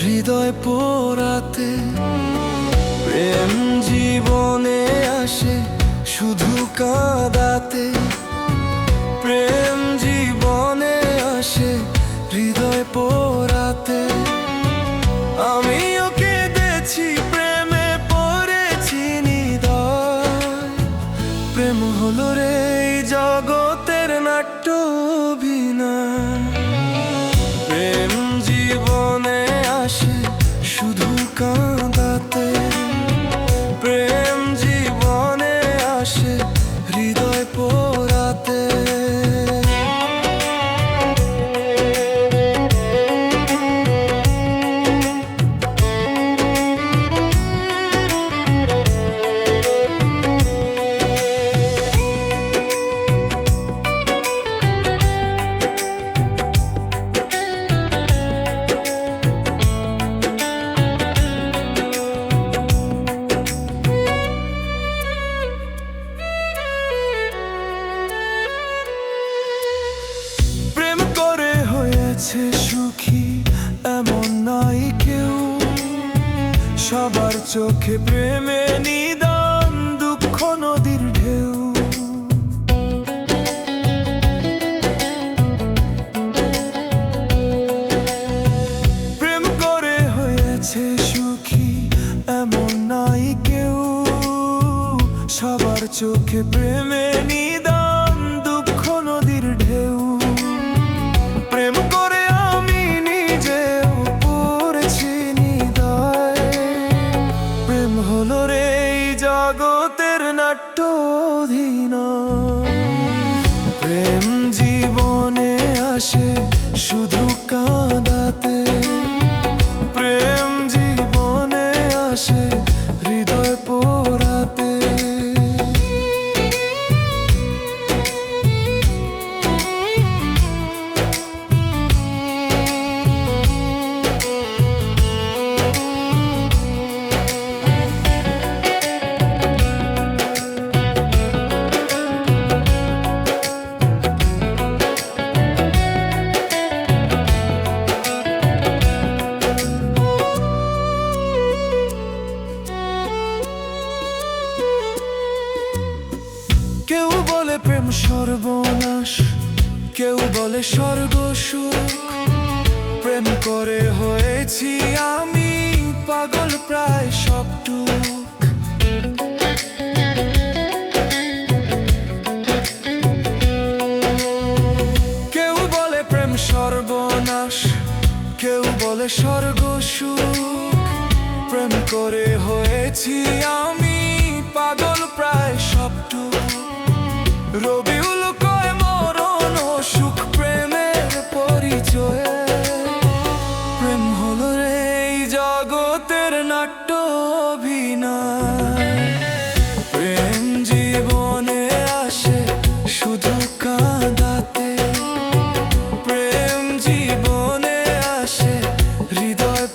হৃদয় পোড়াতে। প্রেম জীবনে আসে শুধু কাঁদাতে, প্রেম জীবনে আসে হৃদয় পোড়াতে। আমি ওকে দেখছি, প্রেমে পড়েছি নিদয়। প্রেম হলো রে এই জগতের নাট্য অভিনয়। প্রেম জীবনে আসে শুধু কাঁদাতে, প্রেম জীবনে আসে হৃদয় পোড়াতে। সুখী এমন নাই কেউ, সবার চোখে প্রেমে নিদান দুঃখ নদীর ঢেউ। প্রেম করে হয়েছে সুখী এমন নাই কেউ, সবার চোখে প্রেমে নিদান দুঃখ নদীর ঢেউ। প্রেম করে আমি নিজেও পড়েছি নিদয়। প্রেম হলো রে এই জগতের নাট্য অভিনয়। প্রেম জীবনে আসে শুধু কাঁদাতে, প্রেম জীবনে আসে হৃদয় পোড়াতে। কেউ বলে প্রেম সর্বনাশ, কেউ বলে স্বর্গ সুখ। প্রেম করে হয়েছি আমি পাগল প্রায় সবটুক। কেউ বলে প্রেম সর্বনাশ, কেউ বলে স্বর্গ সুখ। প্রেম করে হয়েছি আমি পাগল প্রায় সবটুক। রবিউল কয় মরণ সুখ প্রেমের পরিচয়ে। প্রেম হলো রে এই জগতের নাট্য অভিনয়। প্রেম জীবনে আসে শুধু কাঁদাতে, প্রেম জীবনে আসে হৃদয়